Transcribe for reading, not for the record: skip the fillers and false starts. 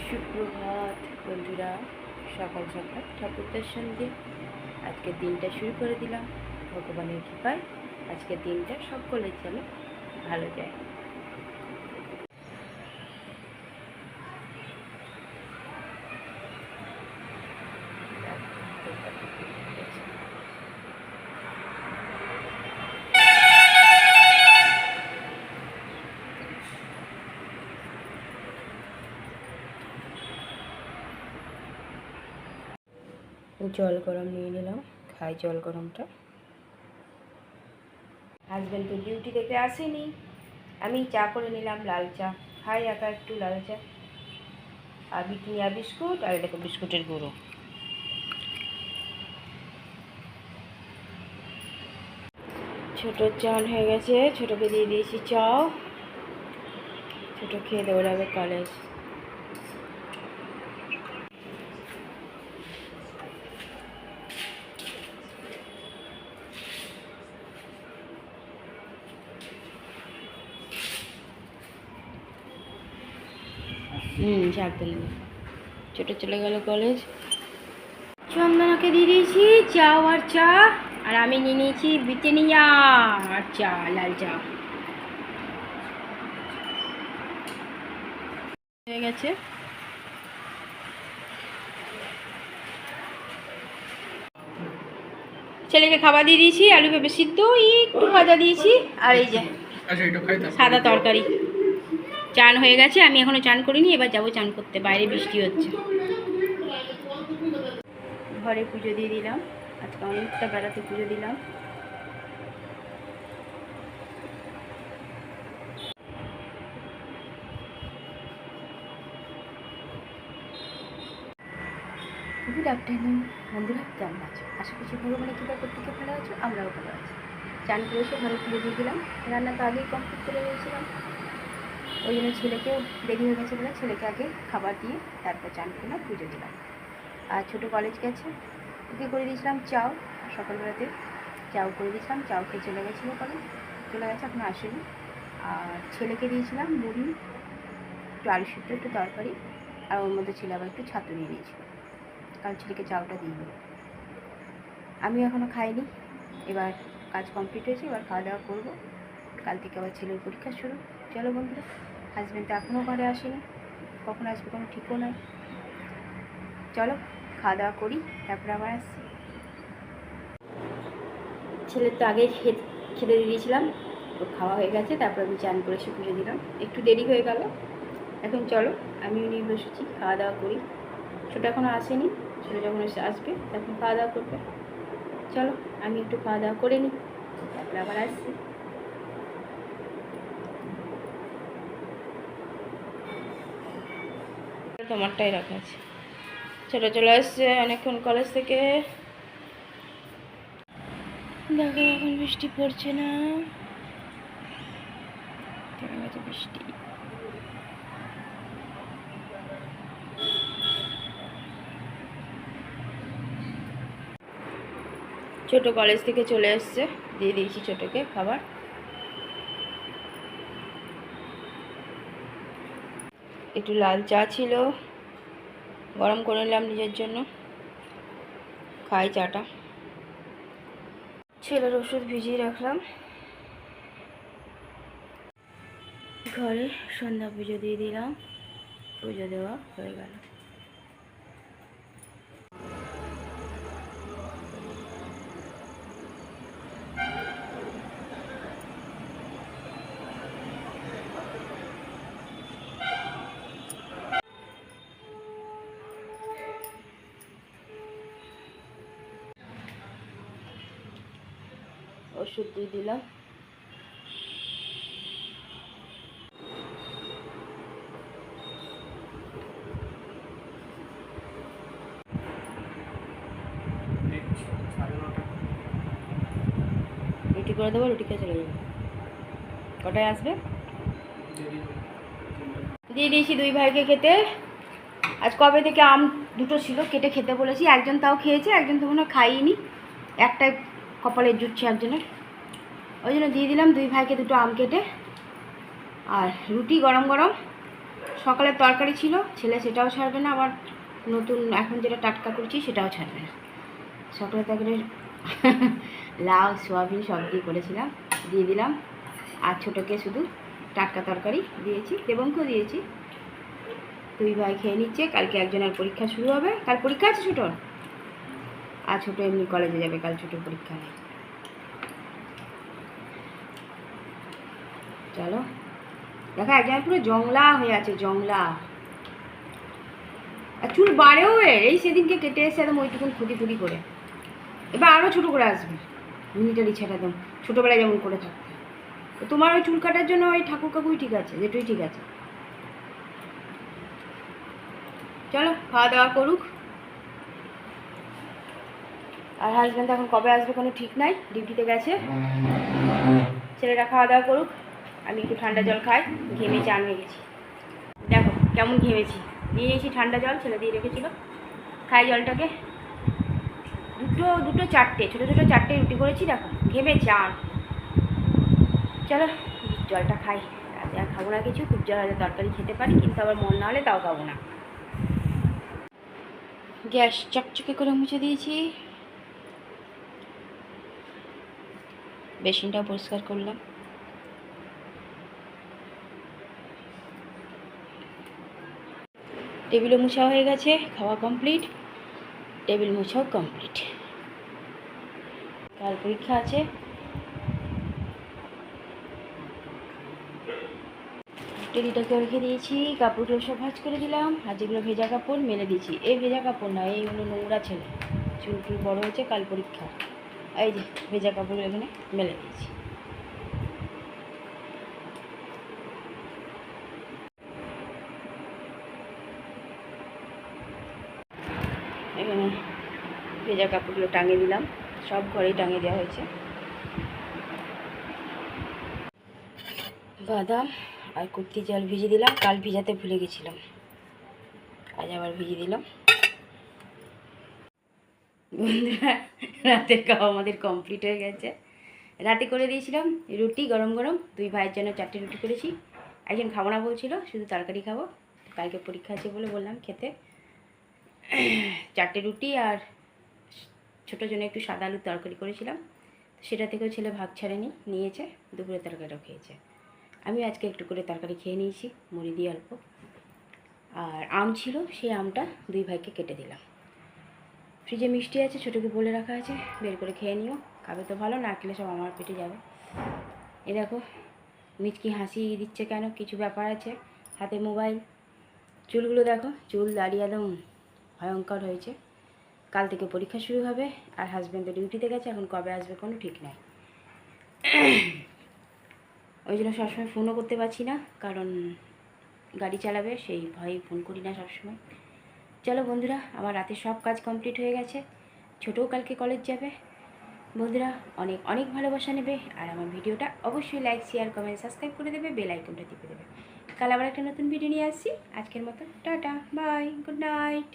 সুপ্রভাত বন্ধুরা, সকাল সকাল ঠাকুর দর্শন দিয়ে আজকের দিনটা শুরু করে দিলাম। ভগবানের কৃপায় আজকের দিনটা সকলের যেন ভালো যায়। জল গরম নিয়ে নিলাম, খাই জল গরমটা। হাজব্যান্ড তো ডিউটি থেকে আসেনি, আমি চা করে নিলাম, লাল চা খাই, একা একটু লাল চা আর ব্রিটানিয়া বিস্কুট, আর দেখো বিস্কুটের গুঁড়ো। ছোটোর চান হয়ে গেছে, ছোটোকে দিয়ে দিয়েছি চাও। ছোটো খেয়ে দৌড়াবে কলেজ। সাবধানে। ছোটো চলে গেল কলেজ। চন্দনাকে দিয়ে দিয়েছি চাও আর চা, আর আমি নিয়ে নিয়েছি ব্রিটানিয়া আর চা, লাল চা হয়ে গেছে। ছেলেকে খাবার দিয়ে দিয়েছি, আলু পেঁপে সিদ্ধ, একটু ভাজা দিয়েছি, আর এই যে সাদা তরকারি। চান হয়ে গেছে, আমি এখনো চান করিনি, এবার যাবো চান করতে। বাইরে বৃষ্টি হচ্ছে। ঘরে পুজো দিয়ে দিলাম, আজকে অনেকটা বেড়াতে পুজো দিলাম। গুড আফটারনুন বন্ধুরা, কেমন আছো? আশা করছি ভগবানের কৃপা প্রত্যেকে ভালো আছো, আমরাও ভালো আছি। চান করে এসে ঘরে পুজো দিয়ে দিলাম, রান্না তো আগেই কমপ্লিট করে রয়েছিলাম। ওই জন্য ছেলেকেও দেরি হয়ে গেছে বলে ছেলেকে আগে খাবার দিয়ে তারপর চান করলাম, পুজো দিলাম। আর ছোটো কলেজ গেছে, ওকে করে দিয়েছিলাম চাও, সকালবেলাতে চাও করে দিয়েছিলাম, চাও খেয়ে চলে গেছিলো কলেজ, চলে গেছে, এখনো আসেনি। আর ছেলেকে দিয়েছিলাম মুড়ি, একটু আলু সিদ্ধ, একটু তরকারি, আর ওর মধ্যে ছেলে আবার একটু ছাতু নিয়ে নিয়েছিল, কারণ ছেলেকে চাউটা দিয়ে দিই। আমি এখনও খাইনি, এবার কাজ কমপ্লিট হয়েছে, এবার খাওয়া দাওয়া করবো। কাল থেকে আবার ছেলের পরীক্ষা শুরু। চলো বন্ধুরা, হাজব্যান্ড তো এখনও ঘরে আসেনি, কখন আসবে কোনো ঠিকও নয়। চলো খাওয়া দাওয়া করি, তারপরে আবার আসছি। ছেলের তো আগে খেতে দিয়ে দিয়েছিলাম, তো খাওয়া হয়ে গেছে, তারপর আমি চান করে এসে পুজো দিলাম। একটু দেরি হয়ে গেল, এখন চলো আমিও নিয়ে বসেছি, খাওয়া দাওয়া করি। ছোটো এখনও আসেনি, ছোটো যখন এসে আসবে তখন খাওয়া দাওয়া করবে। চলো আমি একটু খাওয়া দাওয়া করে নিই, তারপরে আবার আসছি। তোমারটাই রাখা আছে। ছোটো চলে আসছে অনেকক্ষণ কলেজ থেকে, দেখো এখন বৃষ্টি পড়ছে না, থেমে গেছে বৃষ্টি। ছোটো কলেজ থেকে চলে এসছে, দিয়ে দিয়েছি ছোটোকে খাবার। একটু লাল চা ছিল, গরম করে নিলাম নিজের জন্য, খাই চাটা। ছেলের ওষুধ ভিজিয়ে রাখলাম। ঘরে সন্ধ্যা পুজো দিয়ে দিলাম, পুজো দেওয়া হয়ে গেল। ওষুধ দিয়ে দিলাম। রুটি করে দেবো, রুটি খেয়ে চলে যাবে। কটায় আসবে? দিয়ে দিয়েছি দুই ভাইকে খেতে। আজ কবে থেকে আম দুটো ছিল, কেটে খেতে বলেছি, একজন তাও খেয়েছে, একজন তো মনে হয় খাইনি, একটাই কপালে জুটছে একজনের, ওই জন্য দিয়ে দিলাম দুই ভাইকে দুটো আম কেটে। আর রুটি গরম গরম সকালের তরকারি ছিল, ছেলে সেটাও ছাড়বে না, আবার নতুন এখন যেটা টাটকা করছি সেটাও ছাড়বে না। সকালের তরকারি লাউ সোয়াবিন সব দিয়ে করেছিলাম, দিয়ে দিলাম। আর ছোটোকে শুধু টাটকা তরকারি দিয়েছি, দেবঙ্কেও দিয়েছি। দুই ভাই খেয়ে নিচ্ছে। কালকে একজনের পরীক্ষা শুরু হবে, কাল পরীক্ষা আছে ছোটোর, আর ছোটো এমনি কলেজে যাবে, কাল ছোটোর পরীক্ষা নেই। চলো দেখো, একজন পুরো জংলা হয়ে আছে, জংলা। আর চুল বাড়েও এই সেদিনকে কেটে এসে একদম ওইটুকুন খুদি করে, এবার আরও ছোটো করে আসবে। মিনিটারি ছেড়ে একদম ছোটোবেলায় যেমন করে থাকতে। তোমার ওই চুল কাটার জন্য ওই ঠাকুর কাকুই ঠিক আছে, যেটুই ঠিক আছে। চলো খাওয়া দাওয়া করুক। আর হাজব্যান্ড এখন কবে আসবে কোনো ঠিক নাই, ডিউটিতে গেছে। ছেলেটা খাওয়া দাওয়া করুক, আমি একটু ঠান্ডা জল খাই, ঘেমে চান হয়ে গেছি। দেখো কেমন ঘেমেছি, নিয়ে নিয়েছি ঠান্ডা জল, ছেলে দিয়ে রেখেছিল। খাই জলটাকে। দুটো চারটে ছোটো ছোটো চারটে রুটি করেছি, দেখো ঘেমে চান। চলো জলটা খাই, রাতে আর খাবো না কিছু। খুব জল হলে তরকারি খেতে পারি, কিন্তু আবার মন না হলে তাও খাবো না। গ্যাস চকচকে করে মুছে দিয়েছি, বেসিনটাও পরিষ্কার করলাম। টেবিলও মুছা হয়ে গেছে, খাওয়া কমপ্লিট, টেবিল মুছাও কমপ্লিট। কাল পরীক্ষা আছে। টেবিলটাকে রেখে দিয়েছি, কাপড়গুলো সব ভাঁজ করে দিলাম। আর যেগুলো ভেজা কাপড় মেলে দিয়েছি, এই ভেজা কাপড় না, এই হলো নোংরা ছেলে, চুল টুল বড়ো হয়েছে, কাল পরীক্ষা। এই যে ভেজা কাপড় এখানে মেলে দিয়েছি। এখানে ভেজা কাপড়গুলো টাঙিয়ে দিলাম, সব ঘরেই টাঙিয়ে দেওয়া হয়েছে। বাদাম আর কুর্তি জল ভিজিয়ে দিলাম, কাল ভিজাতে ভুলে গেছিলাম, আজ আবার ভিজিয়ে দিলাম। বন্ধুরা রাতের খাওয়া আমাদের কমপ্লিট হয়ে গেছে। রাতে করে দিয়েছিলাম রুটি গরম গরম, দুই ভাইয়ের জন্য 4টে রুটি করেছি। একজন খাবো না বলছিল, শুধু তরকারি খাবো, কালকে পরীক্ষা আছে বলে বললাম খেতে। 4টে রুটি আর ছোটোর জন্য একটু সাদা আলুর তরকারি করেছিলাম, সেটা থেকেও ছেলে ভাগ ছাড়েনি, নিয়েছে। দুপুরে তরকারিটাও খেয়েছে। আমি আজকে একটু করে তরকারি খেয়ে নিয়েছি, মুড়ি দিয়ে অল্প। আর আম ছিল, সেই আমটা দুই ভাইকে কেটে দিলাম। ফ্রিজে মিষ্টি আছে, ছোটোকে বলে রাখা আছে, বের করে খেয়ে নিও, খাবে তো ভালো, না খেলে সব আমার পেটে যাবে। এ দেখো মিচকি হাসি দিচ্ছে কেন, কিছু ব্যাপার আছে, হাতে মোবাইল। চুলগুলো দেখো, চুল দাঁড়িয়ে একদম ভয়ঙ্কর হয়েছে। কাল থেকে পরীক্ষা শুরু হবে, আর হাজব্যান্ড তো ডিউটিতে গেছে, এখন কবে আসবে কোনো ঠিক নাই। ওই জন্য সবসময় ফোনও করতে পারছি না, কারণ গাড়ি চালাবে, সেই ভয়ে ফোন করি না সবসময়। চলো বন্ধুরা, আমার রাতে সব কাজ কমপ্লিট হয়ে গেছে। ছোটও কালকে কলেজ যাবে। বন্ধুরা অনেক অনেক ভালোবাসা নেবে, আর আমার ভিডিওটা অবশ্যই লাইক শেয়ার কমেন্ট সাবস্ক্রাইব করে দেবে, বেল আইকনটা টিপে দেবে। কাল আবার একটা নতুন ভিডিও নিয়ে আসছি। আজকের মতো টাটা বাই, গুড নাইট।